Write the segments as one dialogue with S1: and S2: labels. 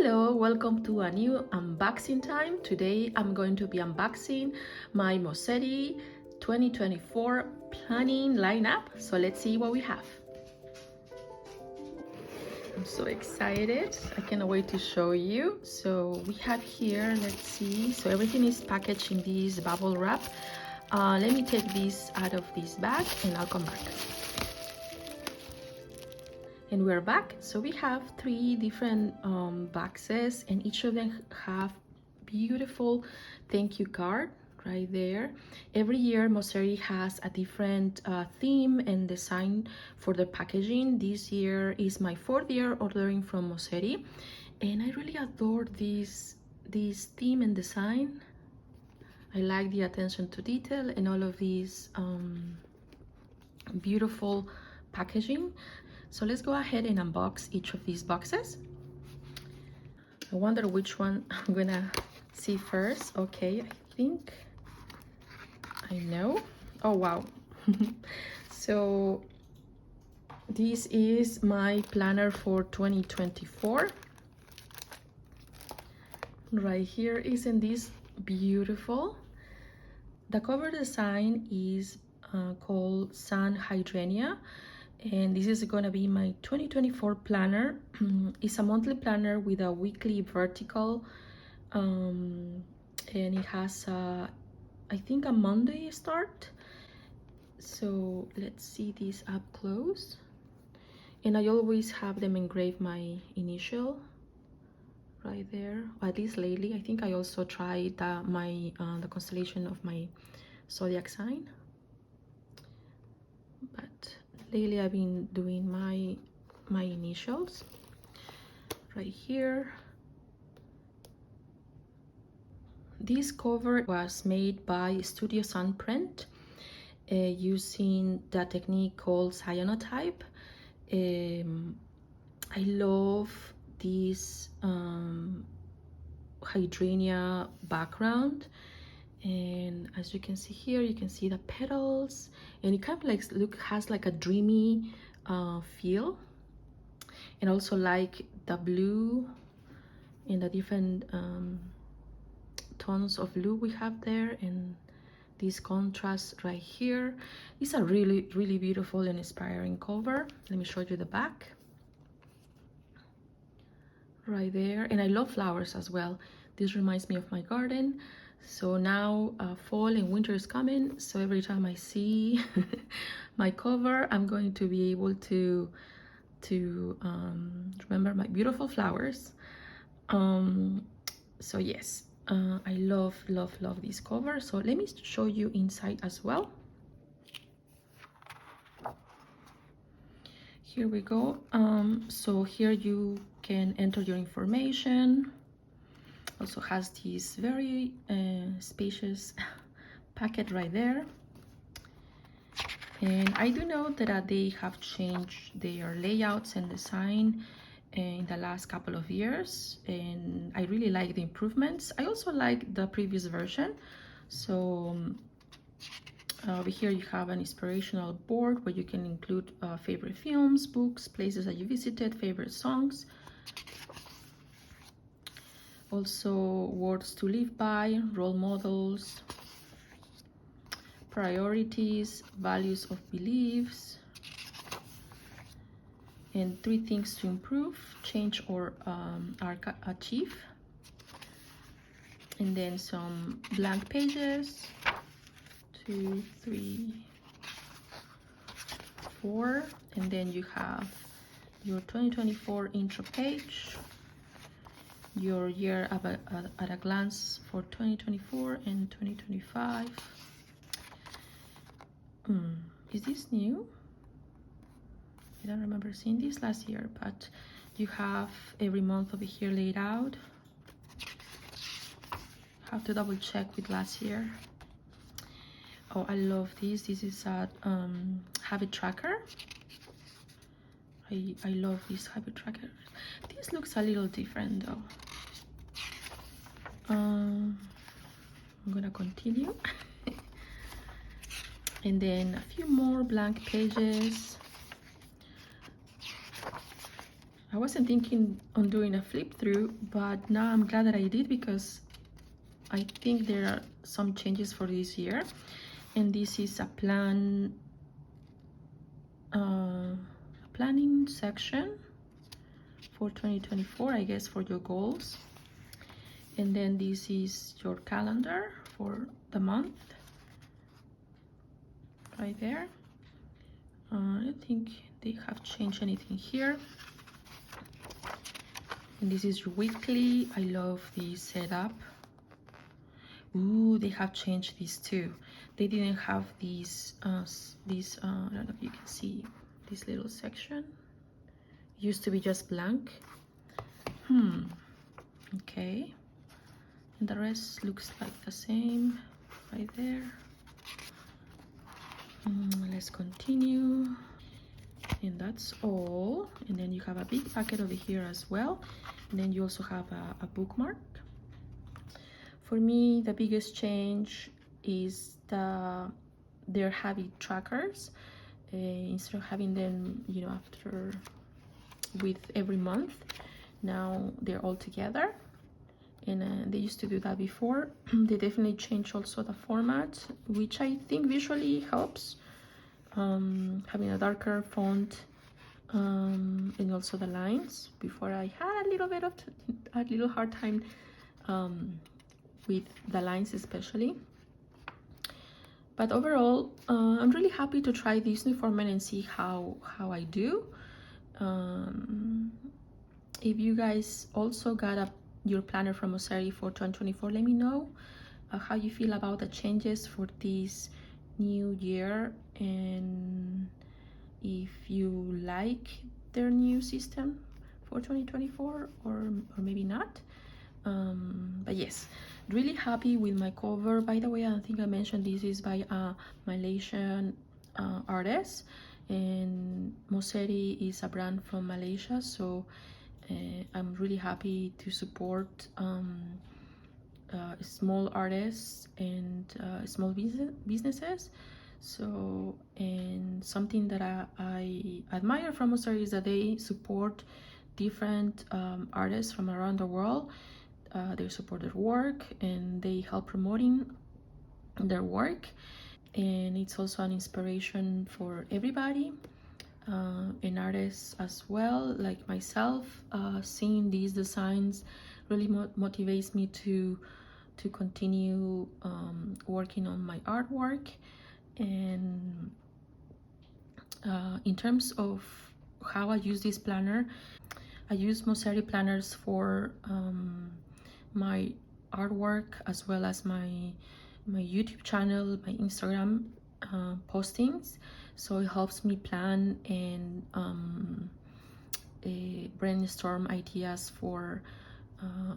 S1: Hello, welcome to a new unboxing time. Today I'm going to be unboxing my Mossery 2024 planning lineup. So let's see what we have. I'm so excited. I cannot wait to show you. So we have here, let's see. So everything is packaged in this bubble wrap. Let me take this out of this bag and I'll come back. And we're back. So we have three different boxes, and each of them have beautiful thank you card right there. Every year Mossery has a different theme and design for the packaging. This year is my 4th year ordering from Mossery, and I really adore this theme and design. I like the attention to detail and all of these beautiful packaging. So let's go ahead and unbox each of these boxes. I wonder which one I'm gonna see first. Okay, I think I know. Oh wow. So this is my planner for 2024. Right here, isn't this beautiful? The cover design is called Sun Hydrangea, and this is going to be my 2024 planner. It's a monthly planner with a weekly vertical, and it has I think a Monday start. So let's see this up close, and I always have them engrave my initial right there, or at least lately. I think I also tried the constellation of my zodiac sign, but lately I've been doing my initials right here. This cover was made by Studio Sun Print using the technique called cyanotype. I love this hydrangea background, and as you can see here, you can see the petals, and it kind of like has like a dreamy feel. And also like the blue and the different tones of blue we have there, and this contrast right here. It's a really beautiful and inspiring cover. Let me show you the back right there. And I love flowers as well. This reminds me of my garden. So now fall and winter is coming, so every time I see my cover, I'm going to be able to remember my beautiful flowers. So yes, I love this cover. So let me show you inside as well. Here we go. So here you can enter your information. Also has this very spacious packet right there. And I do know that they have changed their layouts and design in the last couple of years, and I really like the improvements. I also like the previous version. So over here you have an inspirational board where you can include favorite films, books, places that you visited, favorite songs. Also words to live by, role models, priorities, values of beliefs, and 3 things to improve, change, or achieve. And then some blank pages, 2, 3, 4, and then you have your 2024 intro page, your year at a glance for 2024 and 2025. Is this new? I don't remember seeing this last year, but you have every month over here laid out. Have to double check with last year. Oh, I love this. This is a habit tracker. I love this habit tracker. This looks a little different though. I'm gonna continue. And then a few more blank pages. I wasn't thinking on doing a flip through, but now I'm glad that I did, because I think there are some changes for this year. And this is a planning section for 2024, I guess, for your goals. And then this is your calendar for the month, right there. I don't think they have changed anything here. And this is your weekly. I love this setup. Ooh, they have changed this too. They didn't have these I don't know if you can see this little section. It used to be just blank. Okay. And the rest looks like the same right there. Let's continue. And that's all. And then you have a big packet over here as well. And then you also have a bookmark. For me, the biggest change is their habit trackers. Instead of having them, you know, with every month, now they're all together. And they used to do that before. They definitely changed also the format, which I think visually helps. Having a darker font, and also the lines. Before I had a little hard time with the lines especially. But overall, I'm really happy to try this new format and see how I do. If you guys also got your planner from Mossery for 2024, let me know how you feel about the changes for this new year, and if you like their new system for 2024 or maybe not. But yes, really happy with my cover. By the way, I think I mentioned this is by a Malaysian artist, and Mossery is a brand from Malaysia, so I'm really happy to support small artists and small businesses. So, and something that I admire from Mossery is that they support different artists from around the world. They support their work and they help promoting their work, and it's also an inspiration for everybody, and artists as well, like myself. Seeing these designs really motivates me to continue working on my artwork. And in terms of how I use this planner, I use Mossery planners for my artwork, as well as my YouTube channel, my Instagram postings. So it helps me plan and brainstorm ideas for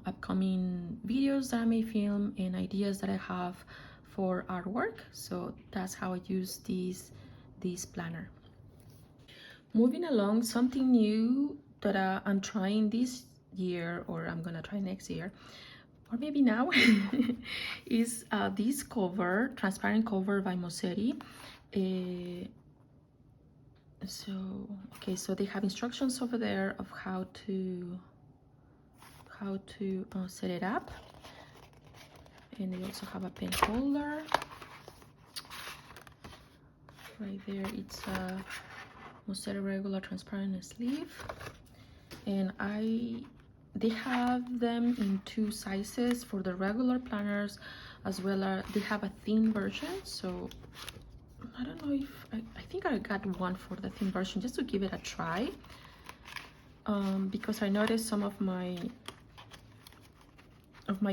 S1: upcoming videos that I may film, and ideas that I have for artwork. So that's how I use this planner. Moving along, something new that I'm trying this year, or I'm gonna try next year, or maybe now, is this cover, transparent cover by Mossery. So they have instructions over there of how to set it up, and they also have a pen holder right there. It's a Mossery regular transparent sleeve, and they have them in 2 sizes for the regular planners, as well as they have a thin version. So I don't know if I think I got one for the thin version just to give it a try, because I noticed some of my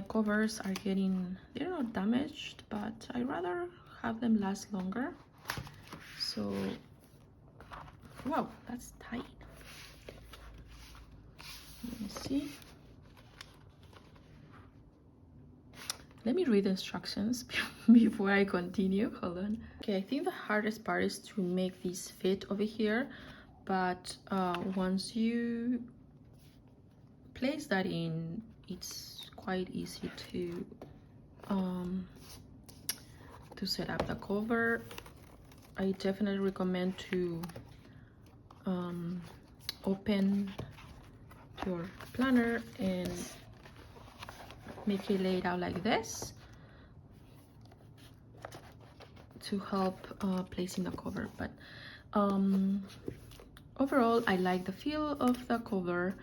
S1: covers are they're not damaged, but I rather have them last longer. So wow, that's tight. Let me see. Let me read the instructions before I continue. Hold on. Okay, I think the hardest part is to make this fit over here, but once you place that in, it's quite easy to set up the cover. I definitely recommend to open your planner and make it laid out like this to help placing the cover. But overall, I like the feel of the cover.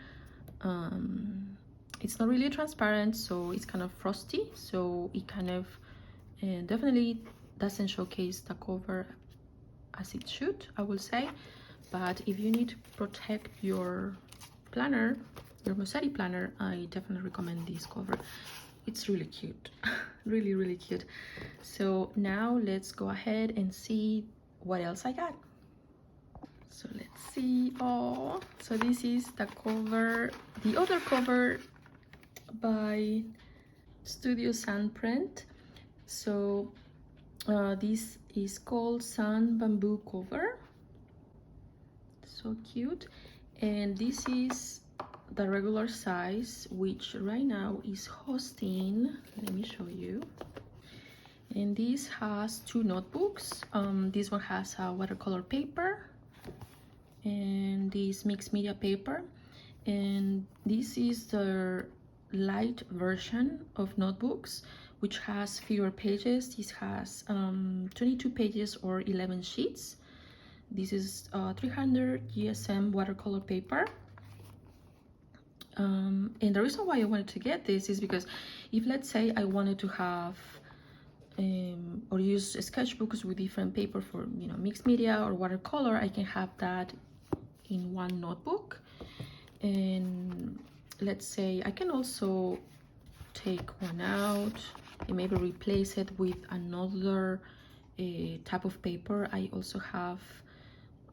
S1: It's not really transparent, so it's kind of frosty, so it kind of definitely doesn't showcase the cover as it should, I will say. But if you need to protect your planner, your Mossery planner, I definitely recommend this cover. It's really cute. Really, really cute. So now let's go ahead and see what else I got. So let's see. Oh, so this is the cover, the other cover by Studio Sandprint. So this is called Sun Bamboo Cover. So cute. And this is the regular size, which right now is hosting, let me show you. And this has 2 notebooks. This one has a watercolor paper and this mixed media paper, and this is the light version of notebooks, which has fewer pages. This has 22 pages or 11 sheets. This is 300 GSM watercolor paper. And the reason why I wanted to get this is because if, let's say, I wanted to have or use sketchbooks with different paper for, you know, mixed media or watercolor, I can have that in one notebook. And let's say I can also take one out and maybe replace it with another type of paper. I also have,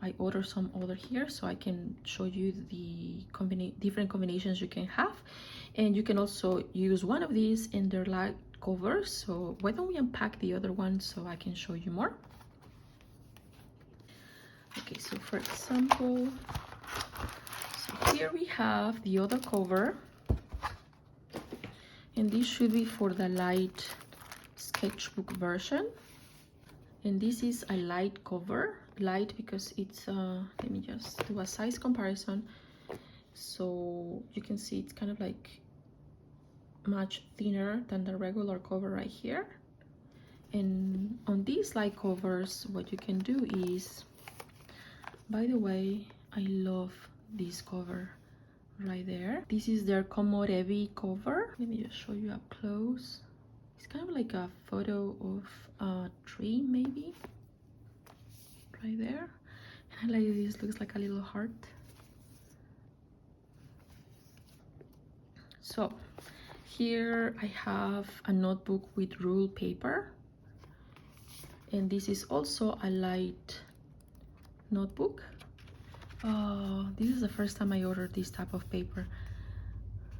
S1: I ordered some over here, so I can show you the different combinations you can have. And you can also use one of these in their light covers. So why don't we unpack the other one so I can show you more. Okay, so for example, so here we have the other cover, and this should be for the light sketchbook version. And this is a light cover, light because it's let me just do a size comparison. So you can see it's kind of like much thinner than the regular cover right here. And on these light covers, what you can do is, by the way, I love this cover right there. This is their Komorebi cover. Let me just show you up close. It's kind of like a photo of a tree, maybe, right there. And like this, looks like a little heart. So here I have a notebook with ruled paper, and this is also a light notebook. Oh, this is the first time I ordered this type of paper.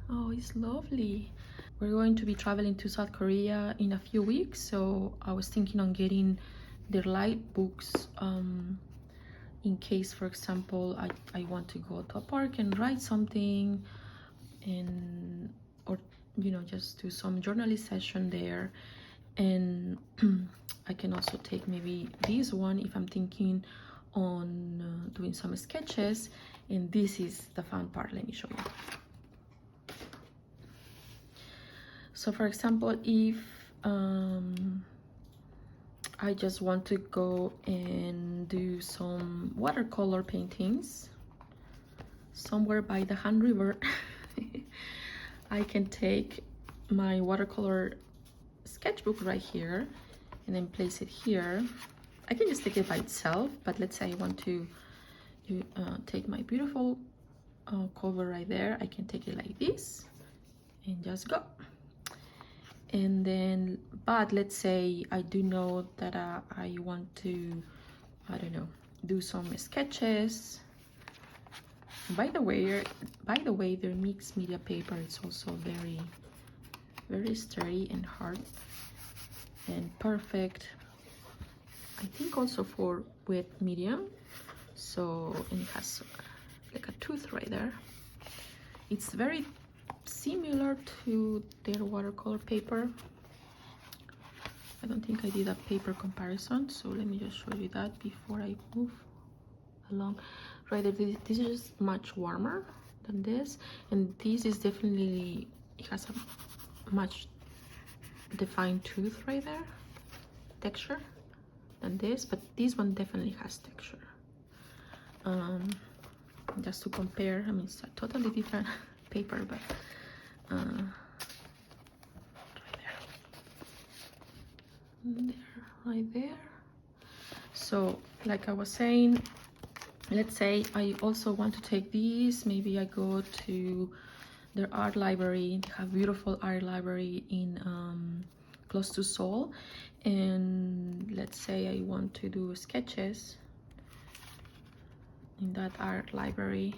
S1: Oh, it's lovely. We're going to be traveling to South Korea in a few weeks, so I was thinking on getting their light books in case, for example, I want to go to a park and write something, and or you know, just do some journaling session there. And I can also take maybe this one if I'm thinking on doing some sketches. And this is the fun part. Let me show you. So for example, if I just want to go and do some watercolor paintings somewhere by the Han River, I can take my watercolor sketchbook right here and then place it here. I can just take it by itself, but let's say I want to take my beautiful cover right there. I can take it like this and just go. And then, but let's say I do know that I want to, I don't know, do some sketches. By the way, their mixed media paper is also very, very sturdy and hard and perfect. I think also for wet medium. So, and it has like a tooth right there. It's very similar to their watercolor paper. I don't think I did a paper comparison, so let me just show you that before I move along. Right there, this is just much warmer than this, and this is definitely, it has a much defined tooth right there, texture, than this, but this one definitely has texture. Just to compare, I mean, it's a totally different paper, but right there, right there. So like I was saying, let's say I also want to take these, maybe I go to their art library. They have beautiful art library in close to Seoul, and let's say I want to do sketches in that art library.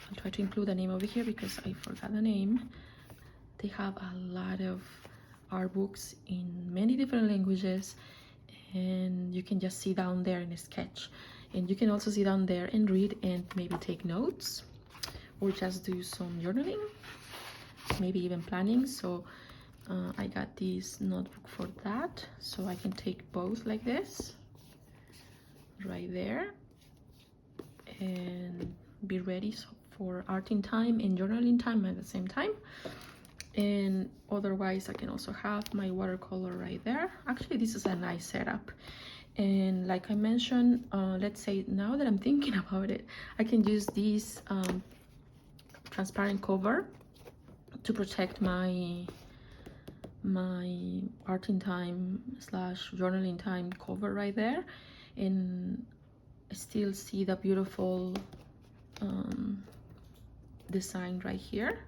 S1: I'll try to include the name over here because I forgot the name. They have a lot of art books in many different languages, and you can just sit down there and sketch, and you can also sit down there and read and maybe take notes or just do some journaling, maybe even planning. So I got this notebook for that, so I can take both like this right there and be ready for arting time and journaling time at the same time. And otherwise I can also have my watercolor right there. Actually, this is a nice setup. And like I mentioned, let's say now that I'm thinking about it, I can use this transparent cover to protect my arting time slash journaling time cover right there, and still see the beautiful design right here.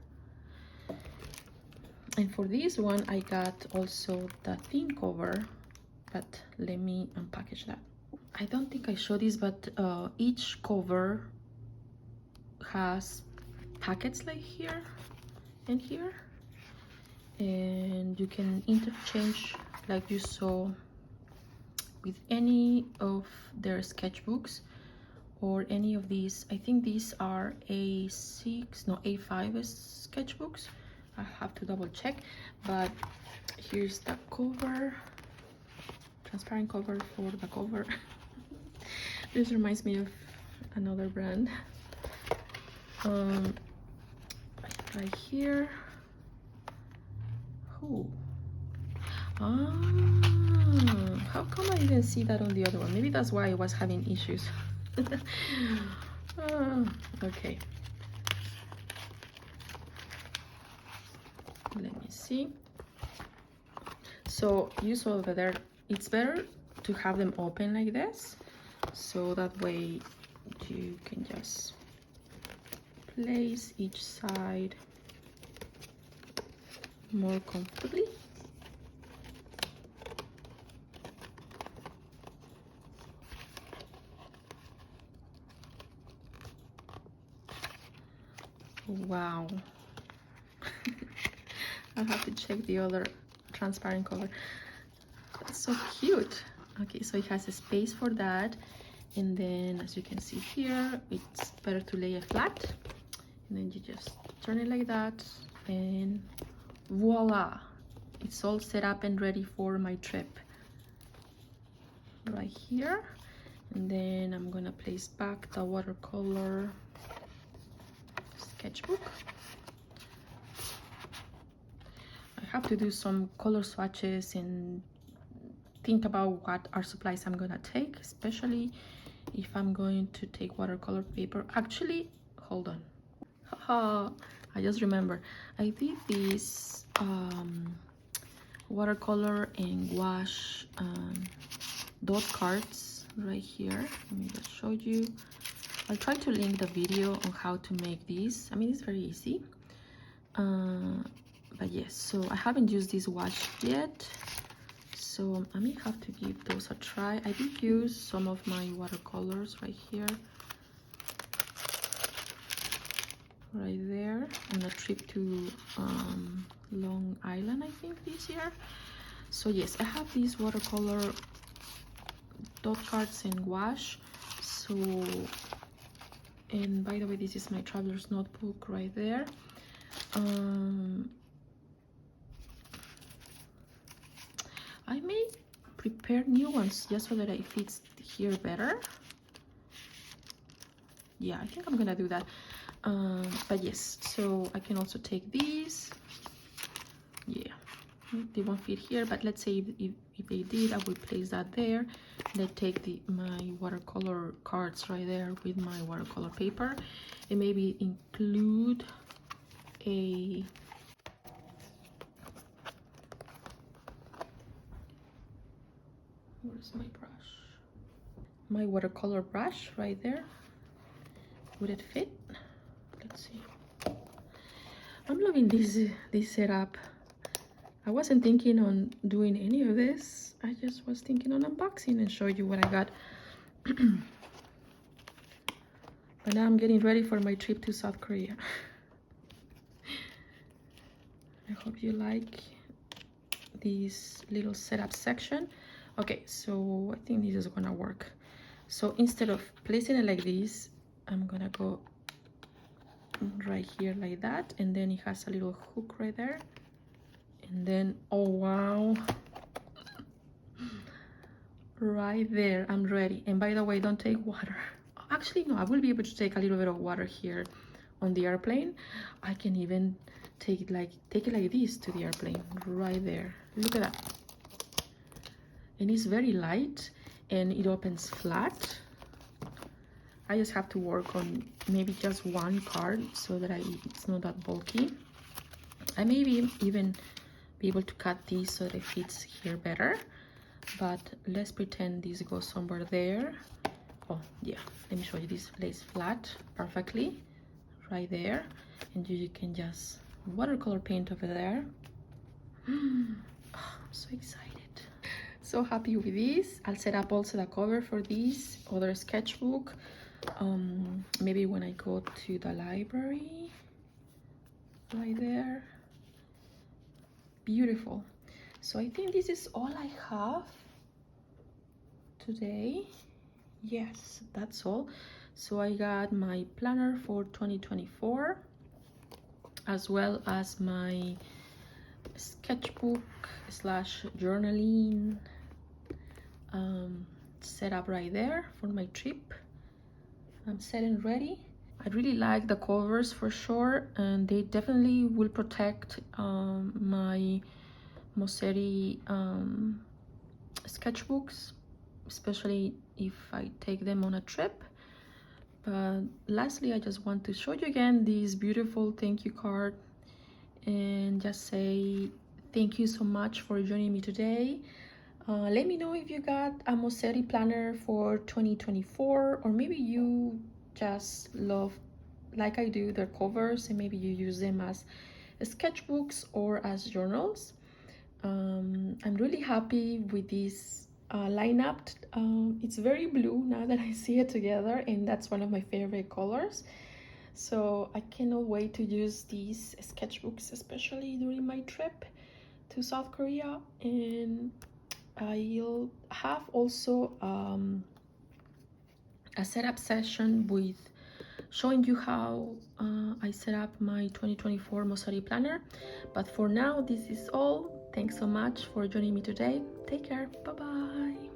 S1: And for this one I got also the thin cover, but let me unpackage that. I don't think I showed this, but each cover has pockets like here and here, and you can interchange like you saw with any of their sketchbooks or any of these. I think these are A6, no, A5 sketchbooks. I have to double check, but here's the cover, transparent cover for the cover. This reminds me of another brand. Right here. Oh. How come I didn't see that on the other one? Maybe that's why I was having issues. Okay. Let me see. So you saw over there, it's better to have them open like this, so that way you can just place each side more comfortably. Wow. I'll have to check the other transparent cover. That's so cute. Okay, so it has a space for that, and then as you can see here, it's better to lay it flat, and then you just turn it like that, and voila, it's all set up and ready for my trip right here. And then I'm gonna place back the watercolor sketchbook. I have to do some color swatches and think about what art supplies I'm gonna take, especially if I'm going to take watercolor paper. Actually, hold on. Haha, I just remember I did this watercolor and gouache dot cards right here. Let me just show you. I'll try to link the video on how to make these. I mean, it's very easy. But yes, so I haven't used this wash yet, so I may have to give those a try. I did use some of my watercolors right here, right there, on a trip to Long Island, I think, this year. So yes, I have these watercolor dot cards and gouache. So, and by the way, this is my traveler's notebook right there. I may prepare new ones just so that it fits here better. Yeah, I think I'm gonna do that. But yes, so I can also take these. Yeah, they won't fit here, but let's say if they did, I would place that there. And I take my watercolor cards right there with my watercolor paper, and maybe include a where's my brush? My watercolor brush right there. Would it fit? Let's see. I'm loving this setup. I wasn't thinking on doing any of this. I just was thinking on unboxing and show you what I got. But now I'm getting ready for my trip to South Korea. I hope you like this little setup section. Okay, so I think this is gonna work. So instead of placing it like this, I'm gonna go right here like that, and then it has a little hook right there, and then oh wow, right there, I'm ready. And by the way, don't take water. Actually no, I will be able to take a little bit of water here on the airplane. I can even take it like this to the airplane right there. Look at that. And it's very light and it opens flat. I just have to work on maybe just one card so that it's not that bulky. I may even be able to cut these so that it fits here better, but let's pretend this goes somewhere there. Oh yeah, let me show you. This lays flat perfectly right there, and you can just watercolor paint over there. Oh, I'm so excited. So happy with this. I'll set up also the cover for this other sketchbook. Maybe when I go to the library, right there. Beautiful. So I think this is all I have today. Yes, that's all. So I got my planner for 2024, as well as my sketchbook / journaling set up right there for my trip. I'm set and ready. I really like the covers for sure, and they definitely will protect my Mossery sketchbooks, especially if I take them on a trip. But lastly, I just want to show you again this beautiful thank you card and just say thank you so much for joining me today. Let me know if you got a Mossery planner for 2024, or maybe you just love, like I do, their covers, and maybe you use them as sketchbooks or as journals. I'm really happy with this lineup. It's very blue now that I see it together, and that's one of my favorite colors. So I cannot wait to use these sketchbooks, especially during my trip to South Korea. And I'll have also a setup session with showing you how I set up my 2024 Mossery planner. But for now, this is all. Thanks so much for joining me today. Take care. Bye bye.